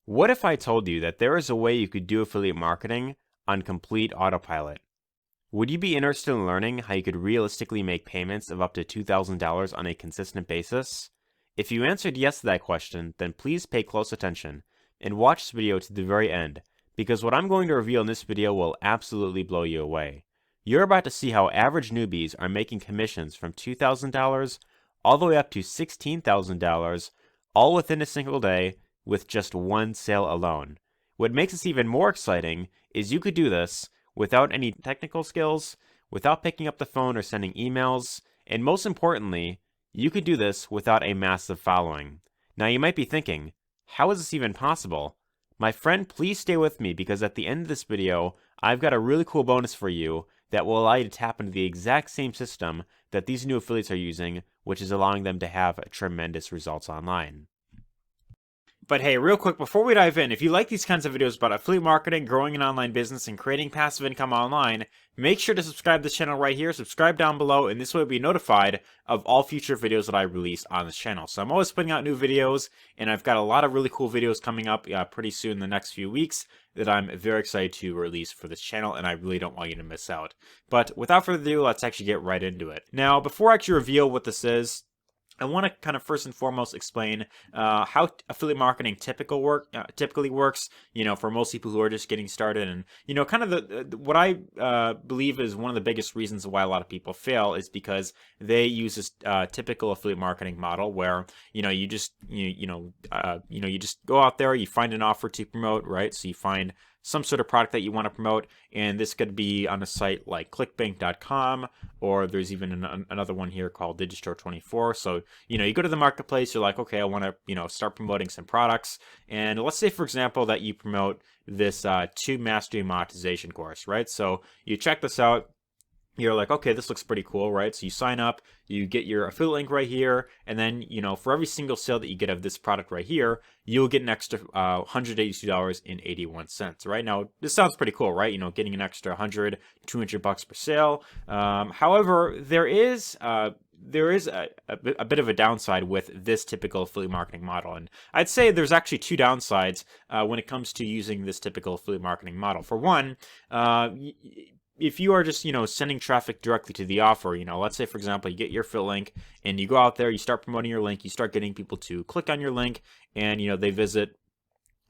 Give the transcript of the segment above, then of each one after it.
What if I told you that there is a way you could do affiliate marketing on complete autopilot? Would you be interested in learning how you could realistically make payments of up to $2,000 on a consistent basis? If you answered yes to that question, then please pay close attention and watch this video to the very end, because what I'm going to reveal in this video will absolutely blow you away. You're about to see how average newbies are making commissions from $2,000 all the way up to $16,000, all within a single day, with just one sale alone. What makes this even more exciting is you could do this without any technical skills, without picking up the phone or sending emails, and most importantly, you could do this without a massive following. Now you might be thinking, how is this even possible? My friend, please stay with me, because at the end of this video, I've got a really cool bonus for you that will allow you to tap into the exact same system that these new affiliates are using, which is allowing them to have tremendous results online. But hey, real quick, before we dive in, if you like these kinds of videos about affiliate marketing, growing an online business, and creating passive income online, make sure to subscribe to this channel right here, subscribe down below, and this way you'll be notified of all future videos that I release on this channel. So I'm always putting out new videos, and I've got a lot of really cool videos coming up pretty soon in the next few weeks that I'm very excited to release for this channel, and I really don't want you to miss out. But without further ado, let's actually get right into it. Now, before I actually reveal what this is, I want to kind of first and foremost explain how affiliate marketing typically works, for most people who are just getting started. And, kind of what I believe is one of the biggest reasons why a lot of people fail is because they use this typical affiliate marketing model where, you just go out there, you find an offer to promote, right? So you find some sort of product that you want to promote, and this could be on a site like clickbank.com, or there's even another one here called Digistore24. So, you go to the marketplace, you're like, okay, I want to, start promoting some products. And let's say, for example, that you promote this 2 Mastery Monetization course, right? So you check this out. You're like, okay, this looks pretty cool, right? So you sign up, you get your affiliate link right here, and then, for every single sale that you get of this product right here, you'll get an extra $182.81, right? Now, this sounds pretty cool, right? Getting an extra $100, $200 per sale. However, there is a bit of a downside with this typical affiliate marketing model. And I'd say there's actually 2 downsides when it comes to using this typical affiliate marketing model. For one, if you are just, sending traffic directly to the offer, let's say, for example, you get your affiliate link and you go out there, you start promoting your link, you start getting people to click on your link, and, they visit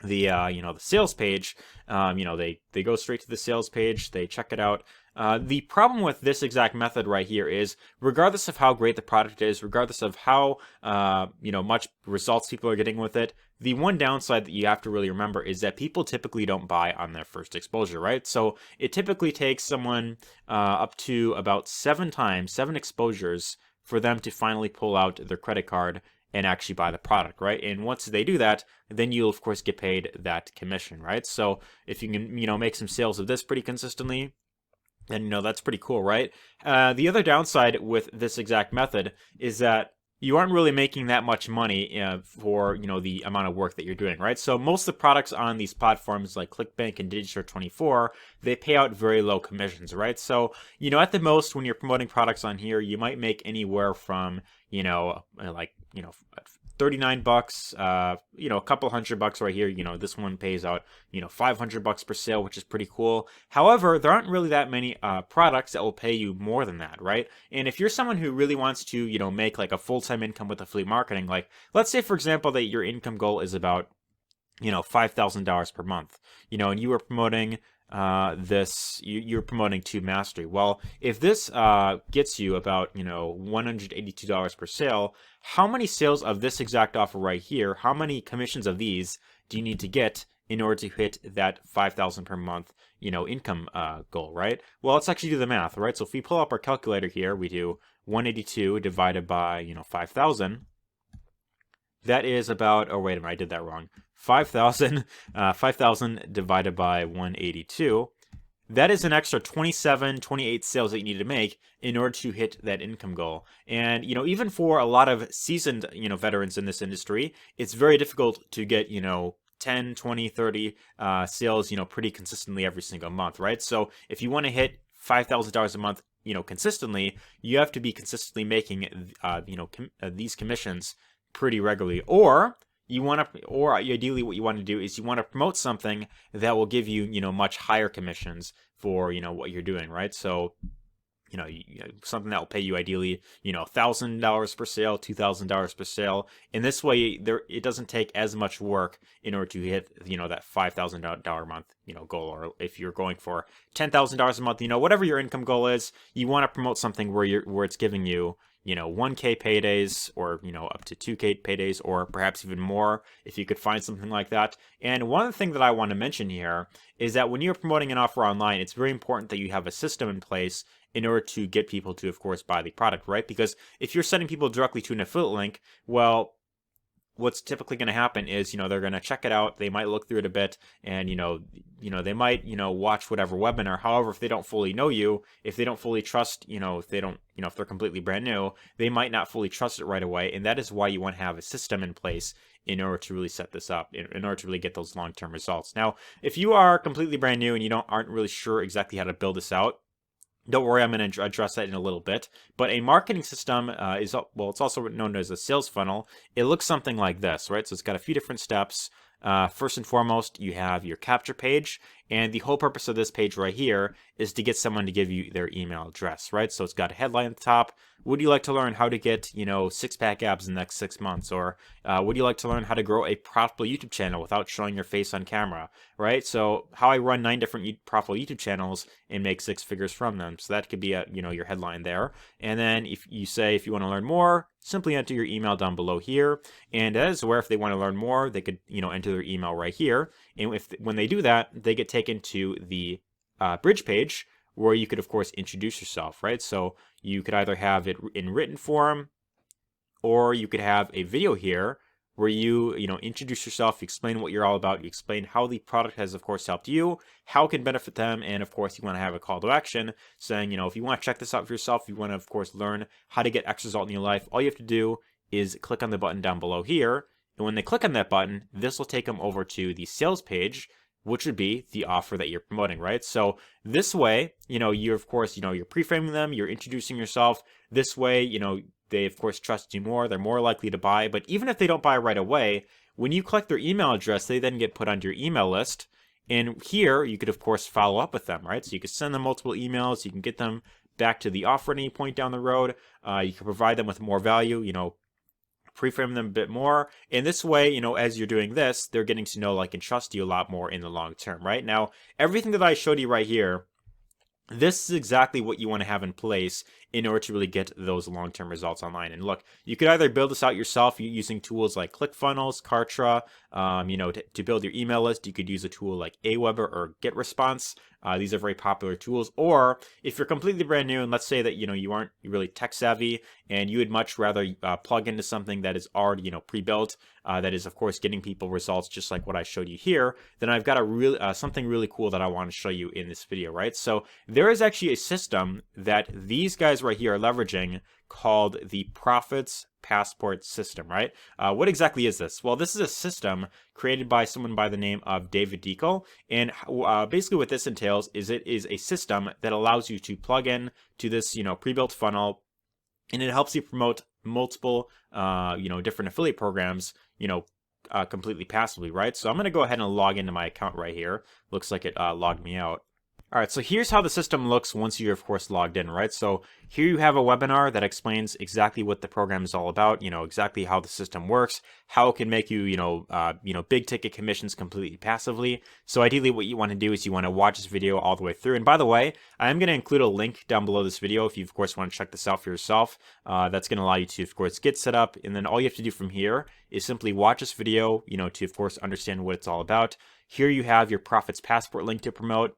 the, the sales page, they go straight to the sales page, they check it out. The problem with this exact method right here is, regardless of how great the product is, regardless of how, much results people are getting with it, the one downside that you have to really remember is that people typically don't buy on their first exposure, right? So it typically takes someone up to about 7 exposures for them to finally pull out their credit card and actually buy the product, right? And once they do that, then you'll of course get paid that commission, right? So if you can, make some sales of this pretty consistently, and that's pretty cool, right? The other downside with this exact method is that you aren't really making that much money for the amount of work that you're doing, right? So most of the products on these platforms like ClickBank and Digistore24, they pay out very low commissions, right? So at the most, when you're promoting products on here, you might make anywhere from like $39, a couple $100 right here. This one pays out, $500 per sale, which is pretty cool. However, there aren't really that many products that will pay you more than that, right? And if you're someone who really wants to, make like a full-time income with affiliate marketing, like let's say, for example, that your income goal is about, $5,000 per month, and you were promoting you're promoting 2 Mastery. Well, if this gets you about $182 per sale, how many sales of this exact offer right here, how many commissions of these do you need to get in order to hit that $5,000 per month income goal, right? Well, let's actually do the math, right? So if we pull up our calculator here, we do 182 divided by 5,000. That is about, oh wait a minute, I did that wrong. 5,000 divided by 182. That is an extra 28 sales that you need to make in order to hit that income goal. And, even for a lot of seasoned, veterans in this industry, it's very difficult to get, 10, 20, 30 sales, pretty consistently every single month, right? So if you want to hit $5,000 a month, consistently, you have to be consistently making, these commissions pretty regularly. Or you want to, or ideally what you want to do is you want to promote something that will give you, much higher commissions for, what you're doing, right? So, something that will pay you ideally, $1,000 per sale, $2,000 per sale. In this way, it doesn't take as much work in order to hit, that $5,000 a month, goal. Or if you're going for $10,000 a month, whatever your income goal is, you want to promote something where it's giving you, 1K paydays, or, up to 2K paydays, or perhaps even more if you could find something like that. And one of the things that I want to mention here is that when you're promoting an offer online, it's very important that you have a system in place in order to get people to, of course, buy the product, right? Because if you're sending people directly to an affiliate link, well, what's typically going to happen is, they're going to check it out. They might look through it a bit, and, they might, watch whatever webinar. However, if they don't fully know you, if they don't fully trust, if they don't, if they're completely brand new, they might not fully trust it right away. And that is why you want to have a system in place in order to really set this up, in order to really get those long-term results. Now, if you are completely brand new and you aren't really sure exactly how to build this out, don't worry, I'm going to address that in a little bit. But a marketing system it's also known as a sales funnel. It looks something like this, right? So it's got a few different steps. First and foremost, you have your capture page. And the whole purpose of this page right here is to get someone to give you their email address, right? So it's got a headline at the top. Would you like to learn how to get, six-pack abs in the next 6 months? Or would you like to learn how to grow a profitable YouTube channel without showing your face on camera, right? So how I run 9 different profitable YouTube channels and make 6 figures from them. So that could be your headline there. And then if you want to learn more, simply enter your email down below here. And that is where if they want to learn more, they could, enter their email right here. And when they do that, they get taken to the bridge page where you could, of course, introduce yourself, right? So you could either have it in written form, or you could have a video here where you introduce yourself, you explain what you're all about, you explain how the product has, of course, helped you, how it can benefit them, and, of course, you want to have a call to action saying, if you want to check this out for yourself, you want to, of course, learn how to get X result in your life, all you have to do is click on the button down below here, and when they click on that button, this will take them over to the sales page, which would be the offer that you're promoting, right? So this way, you're, of course, you're pre-framing them, you're introducing yourself. This way, they, of course, trust you more. They're more likely to buy. But even if they don't buy right away, when you collect their email address, they then get put onto your email list. And here, you could, of course, follow up with them, right? So you could send them multiple emails. You can get them back to the offer at any point down the road. You can provide them with more value, pre-frame them a bit more. And this way, as you're doing this, they're getting to know, like, and trust you a lot more in the long term, right? Now, everything that I showed you right here, this is exactly what you want to have in place in order to really get those long-term results online. And look, you could either build this out yourself using tools like ClickFunnels, Kartra, to build your email list. You could use a tool like Aweber or GetResponse. These are very popular tools. Or if you're completely brand new, and let's say that you aren't really tech savvy, and you would much rather plug into something that is already pre-built, that is, of course, getting people results just like what I showed you here, then I've got something really cool that I want to show you in this video, right? So there is actually a system that these guys right here are leveraging called the Profits Passport system, right? What exactly is this? Well, this is a system created by someone by the name of David Deacle, and basically what this entails is it is a system that allows you to plug in to this, pre-built funnel, and it helps you promote multiple, different affiliate programs, completely passively, right? So I'm going to go ahead and log into my account right here. Looks like it logged me out. All right, so here's how the system looks once you're, of course, logged in, right? So here you have a webinar that explains exactly what the program is all about, exactly how the system works, how it can make you, big ticket commissions completely passively. So ideally what you want to do is you want to watch this video all the way through. And by the way, I am going to include a link down below this video if you, of course, want to check this out for yourself. That's going to allow you to, of course, get set up. And then all you have to do from here is simply watch this video, to, of course, understand what it's all about. Here you have your Profits Passport link to promote.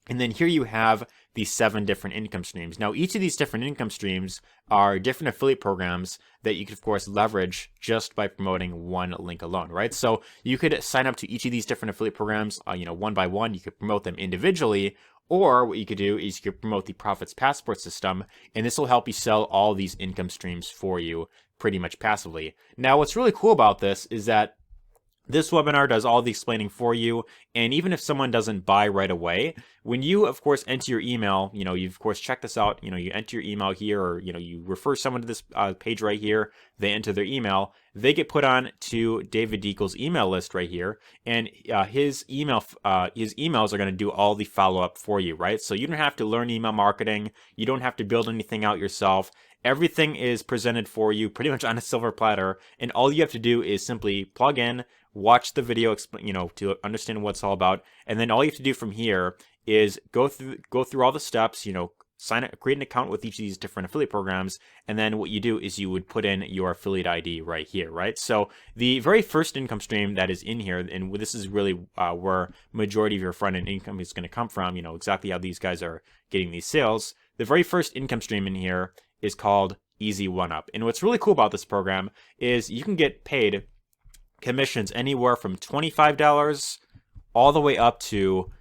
And then here you have the 7 different income streams. Now, each of these different income streams are different affiliate programs that you could, of course, leverage just by promoting one link alone, right? So you could sign up to each of these different affiliate programs, one by one. You could promote them individually, or what you could do is you could promote the Profits Passport system, and this will help you sell all these income streams for you pretty much passively. Now, what's really cool about this is that this webinar does all the explaining for you, and even if someone doesn't buy right away, when you, of course, enter your email, you, of course, check this out, you enter your email here, or, you refer someone to this page right here, they enter their email, they get put on to David Deagle's email list right here, and his emails are going to do all the follow-up for you, right? So you don't have to learn email marketing, you don't have to build anything out yourself. Everything is presented for you pretty much on a silver platter, and all you have to do is simply plug in, watch the video, to understand what it's all about, and then all you have to do from here is go through all the steps, sign up, create an account with each of these different affiliate programs, and then what you do is you would put in your affiliate ID right here, right? So the very first income stream that is in here, and this is really where majority of your front-end income is going to come from, exactly how these guys are getting these sales. The very first income stream in here is called Easy 1-Up. And what's really cool about this program is you can get paid commissions anywhere from $25 all the way up to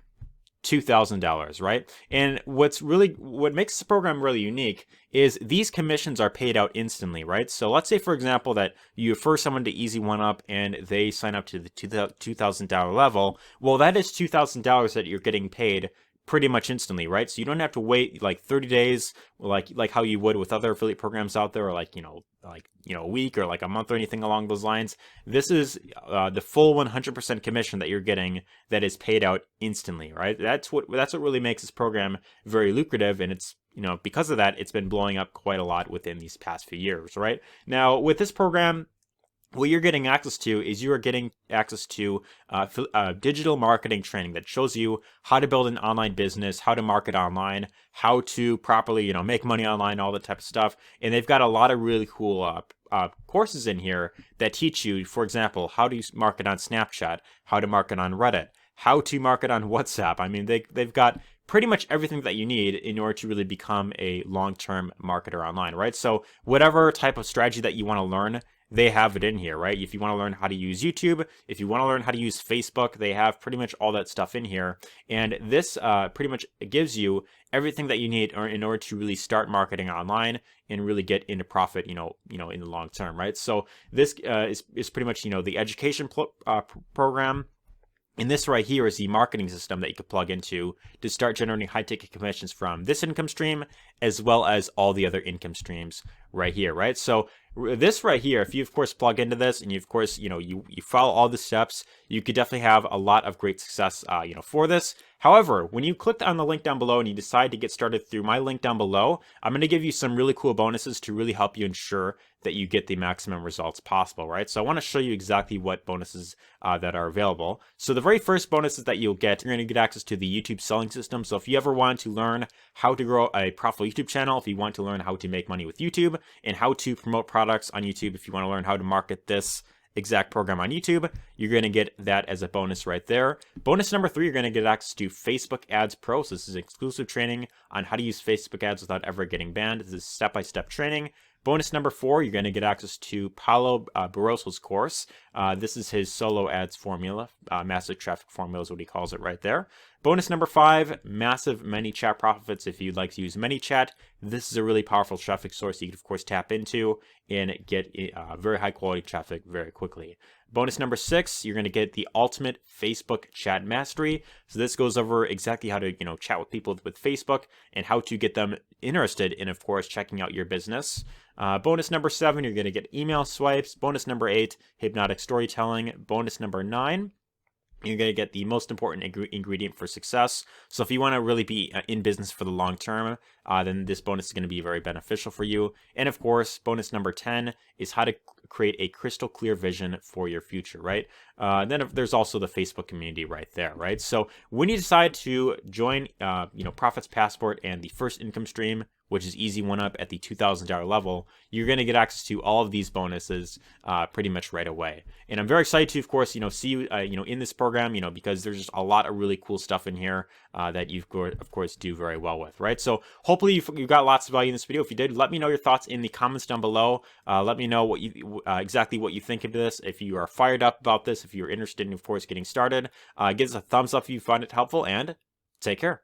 $2,000, right? And what makes this program really unique is these commissions are paid out instantly, right? So let's say, for example, that you refer someone to Easy 1-Up and they sign up to the $2,000 level. Well, that is $2,000 that you're getting paid pretty much instantly, right? So you don't have to wait like 30 days, like how you would with other affiliate programs out there, or a week or like a month or anything along those lines. This is the full 100% commission that you're getting that is paid out instantly, right? That's what really makes this program very lucrative, and it's because of that, it's been blowing up quite a lot within these past few years, right? Now with this program, what you're getting access to is you are getting access to digital marketing training that shows you how to build an online business, how to market online, how to properly, make money online, all that type of stuff. And they've got a lot of really cool courses in here that teach you, for example, how to market on Snapchat, how to market on Reddit, how to market on WhatsApp. I mean, they've got pretty much everything that you need in order to really become a long-term marketer online, right? So whatever type of strategy that you want to learn, they have it in here, right? If you want to learn how to use YouTube, if you want to learn how to use Facebook, they have pretty much all that stuff in here. And this pretty much gives you everything that you need in order to really start marketing online and really get into profit, in the long term, right? So this is pretty much, the education program. And this right here is the marketing system that you could plug into to start generating high-ticket commissions from this income stream, as well as all the other income streams right here, right? So this right here, if you of course plug into this and you of course, you follow all the steps, you could definitely have a lot of great success, for this. However, when you click on the link down below and you decide to get started through my link down below, I'm going to give you some really cool bonuses to really help you ensure that you get the maximum results possible, right? So I want to show you exactly what bonuses that are available. So the very first bonuses that you'll get, you're going to get access to the YouTube selling system. So if you ever want to learn how to grow a profitable YouTube channel, if you want to learn how to make money with YouTube and how to promote products on YouTube, if you want to learn how to market this exact program on YouTube, you're going to get that as a bonus right there. Bonus number 3, you're going to get access to Facebook Ads Pro. So this is exclusive training on how to use Facebook ads without ever getting banned. This is step-by-step training. Bonus number 4, you're going to get access to Paulo Barroso's course. This is his solo ads formula. Massive traffic formula is what he calls it right there. Bonus number 5, massive ManyChat profits. If you'd like to use ManyChat, this is a really powerful traffic source you can, of course, tap into and get very high quality traffic very quickly. Bonus number 6, you're going to get the ultimate Facebook chat mastery. So this goes over exactly how to, chat with people with Facebook and how to get them interested in, of course, checking out your business. Bonus number 7, you're going to get email swipes. Bonus number 8, hypnotic storytelling. Bonus number 9, you're going to get the most important ingredient for success. So if you want to really be in business for the long term, then this bonus is going to be very beneficial for you. And of course, bonus number 10 is how to create a crystal clear vision for your future, right? Then there's also the Facebook community right there, right? So when you decide to join, Profits Passport and the first income stream, which is Easy 1-Up at the $2,000 level, you're going to get access to all of these bonuses pretty much right away. And I'm very excited to, of course, see you, in this program, because there's just a lot of really cool stuff in here that you, of course, do very well with, right? So hopefully you got lots of value in this video. If you did, let me know your thoughts in the comments down below. Let me know what you exactly what you think of this. If you are fired up about this, if you're interested in, of course, getting started, give us a thumbs up if you find it helpful, and take care.